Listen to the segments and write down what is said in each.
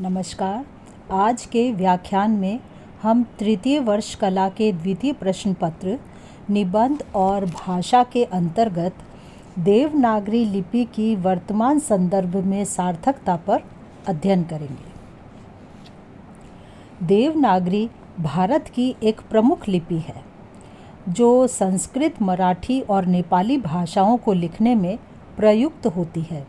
नमस्कार। आज के व्याख्यान में हम तृतीय वर्ष कला के द्वितीय प्रश्न पत्र निबंध और भाषा के अंतर्गत देवनागरी लिपि की वर्तमान संदर्भ में सार्थकता पर अध्ययन करेंगे। देवनागरी भारत की एक प्रमुख लिपि है जो संस्कृत, मराठी और नेपाली भाषाओं को लिखने में प्रयुक्त होती है।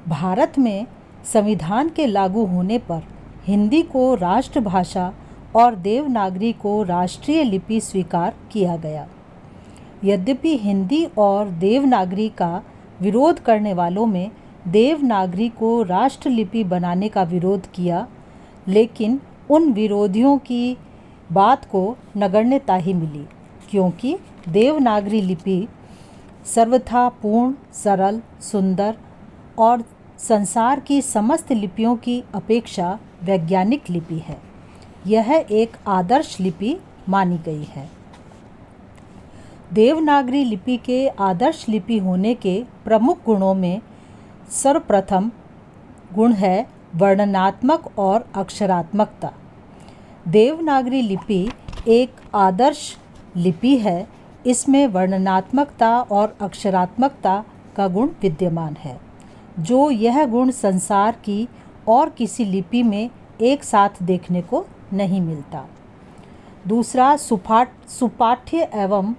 भारत में संविधान के लागू होने पर हिंदी को राष्ट्रभाषा और देवनागरी को राष्ट्रीय लिपि स्वीकार किया गया। यद्यपि हिंदी और देवनागरी का विरोध करने वालों में देवनागरी को राष्ट्रलिपि बनाने का विरोध किया, लेकिन उन विरोधियों की बात को नगण्यता ही मिली, क्योंकि देवनागरी लिपि सर्वथा पूर्ण, सरल, सुंदर और संसार की समस्त लिपियों की अपेक्षा वैज्ञानिक लिपि है। यह एक आदर्श लिपि मानी गई है। देवनागरी लिपि के आदर्श लिपि होने के प्रमुख गुणों में सर्वप्रथम गुण है वर्णनात्मक और अक्षरात्मकता। देवनागरी लिपि एक आदर्श लिपि है। इसमें वर्णनात्मकता और अक्षरात्मकता का गुण विद्यमान है, जो यह गुण संसार की और किसी लिपि में एक साथ देखने को नहीं मिलता। दूसरा, सुपाठ्य एवं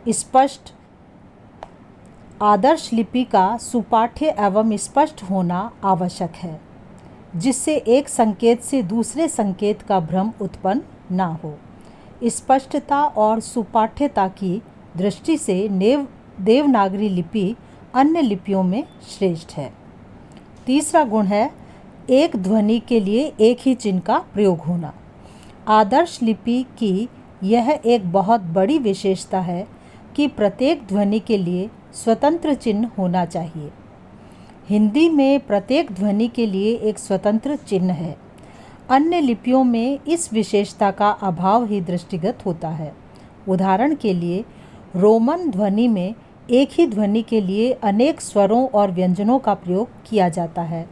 स्पष्ट। आदर्श लिपि का सुपाठ्य एवं स्पष्ट होना आवश्यक है, जिससे एक संकेत से दूसरे संकेत का भ्रम उत्पन्न ना हो। स्पष्टता और सुपाठ्यता की दृष्टि से देवनागरी लिपि अन्य लिपियों में श्रेष्ठ है। तीसरा गुण है एक ध्वनि के लिए एक ही चिन्ह का प्रयोग होना। आदर्श लिपि की यह एक बहुत बड़ी विशेषता है कि प्रत्येक ध्वनि के लिए स्वतंत्र चिन्ह होना चाहिए। हिंदी में प्रत्येक ध्वनि के लिए एक स्वतंत्र चिन्ह है। अन्य लिपियों में इस विशेषता का अभाव ही दृष्टिगत होता है। उदाहरण के लिए, रोमन ध्वनि में एक ही ध्वनि के लिए अनेक स्वरों और व्यंजनों का प्रयोग किया जाता है।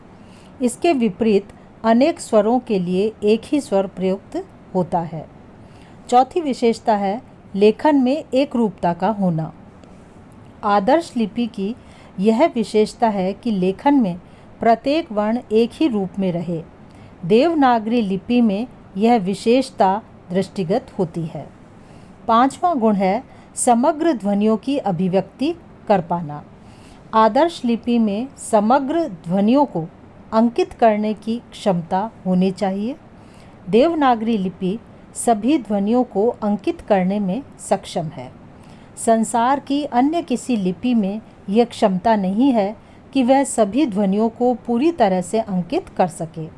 इसके विपरीत अनेक स्वरों के लिए एक ही स्वर प्रयुक्त होता है। चौथी विशेषता है लेखन में एक रूपता का होना। आदर्श लिपि की यह विशेषता है कि लेखन में प्रत्येक वर्ण एक ही रूप में रहे। देवनागरी लिपि में यह विशेषता दृष्टिगत होती है। पांचवा गुण है समग्र ध्वनियों की अभिव्यक्ति कर पाना। आदर्श लिपि में समग्र ध्वनियों को अंकित करने की क्षमता होनी चाहिए। देवनागरी लिपि सभी ध्वनियों को अंकित करने में सक्षम है। संसार की अन्य किसी लिपि में यह क्षमता नहीं है कि वह सभी ध्वनियों को पूरी तरह से अंकित कर सके।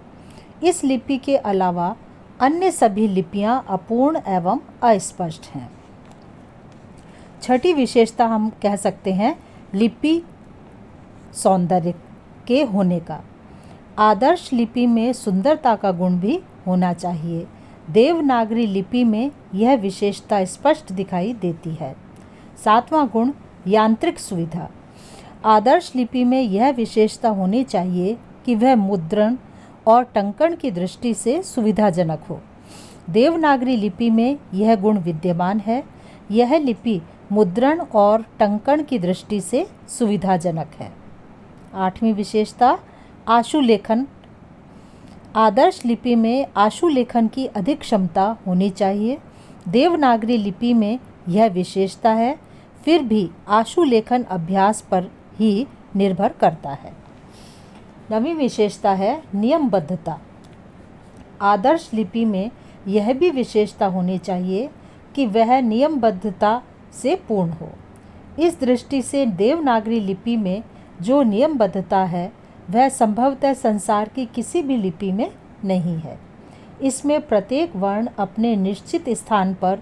इस लिपि के अलावा अन्य सभी लिपियां अपूर्ण एवं अस्पष्ट हैं। छठी विशेषता हम कह सकते हैं लिपि सौंदर्य के होने का। आदर्श लिपि में सुंदरता का गुण भी होना चाहिए। देवनागरी लिपि में यह विशेषता स्पष्ट दिखाई देती है। सातवां गुण यांत्रिक सुविधा। आदर्श लिपि में यह विशेषता होनी चाहिए कि वह मुद्रण और टंकण की दृष्टि से सुविधाजनक हो। देवनागरी लिपि में यह गुण विद्यमान है। यह लिपि मुद्रण और टंकण की दृष्टि से सुविधाजनक है। आठवीं विशेषता आशुलेखन। आदर्श लिपि में आशुलेखन की अधिक क्षमता होनी चाहिए। देवनागरी लिपि में यह विशेषता है, फिर भी आशुलेखन अभ्यास पर ही निर्भर करता है। नवीं विशेषता है नियमबद्धता। आदर्श लिपि में यह भी विशेषता होनी चाहिए कि वह नियमबद्धता से पूर्ण हो। इस दृष्टि से देवनागरी लिपि में जो नियमबद्धता है वह संभवतः संसार की किसी भी लिपि में नहीं है। इसमें प्रत्येक वर्ण अपने निश्चित स्थान पर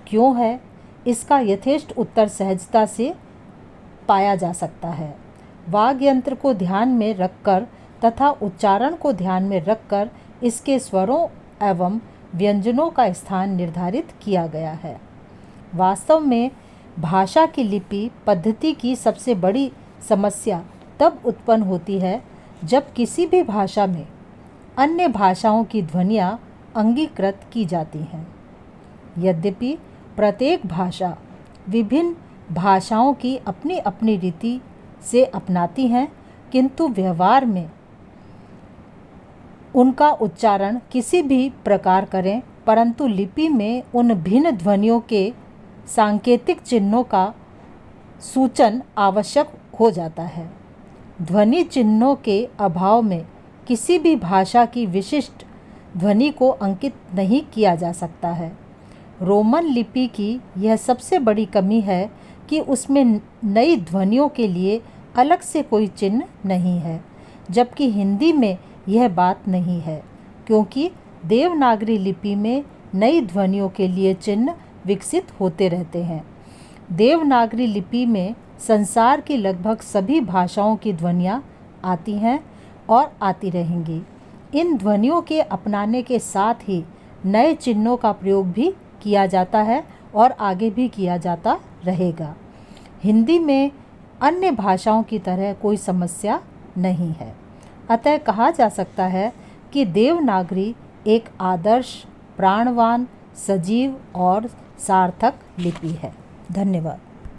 क्यों है, इसका यथेष्ट उत्तर सहजता से पाया जा सकता है। वाग् यंत्र को ध्यान में रखकर तथा उच्चारण को ध्यान में रखकर इसके स्वरों एवं व्यंजनों का स्थान निर्धारित किया गया है। वास्तव में भाषा की लिपि पद्धति की सबसे बड़ी समस्या तब उत्पन्न होती है जब किसी भी भाषा में अन्य भाषाओं की ध्वनियाँ अंगीकृत की जाती हैं। यद्यपि प्रत्येक भाषा विभिन्न भाषाओं की अपनी अपनी रीति से अपनाती हैं, किंतु व्यवहार में उनका उच्चारण किसी भी प्रकार करें, परंतु लिपि में उन भिन्न ध्वनियों के सांकेतिक चिन्हों का सूचन आवश्यक हो जाता है। ध्वनि चिन्हों के अभाव में किसी भी भाषा की विशिष्ट ध्वनि को अंकित नहीं किया जा सकता है। रोमन लिपि की यह सबसे बड़ी कमी है कि उसमें नई ध्वनियों के लिए अलग से कोई चिन्ह नहीं है, जबकि हिंदी में यह बात नहीं है, क्योंकि देवनागरी लिपि में नई ध्वनियों के लिए चिन्ह विकसित होते रहते हैं। देवनागरी लिपि में संसार की लगभग सभी भाषाओं की ध्वनियाँ आती हैं और आती रहेंगी। इन ध्वनियों के अपनाने के साथ ही नए चिन्हों का प्रयोग भी किया जाता है और आगे भी किया जाता रहेगा। हिंदी में अन्य भाषाओं की तरह कोई समस्या नहीं है। अतः कहा जा सकता है कि देवनागरी एक आदर्श, प्राणवान, सजीव और सार्थक लिपि है। धन्यवाद।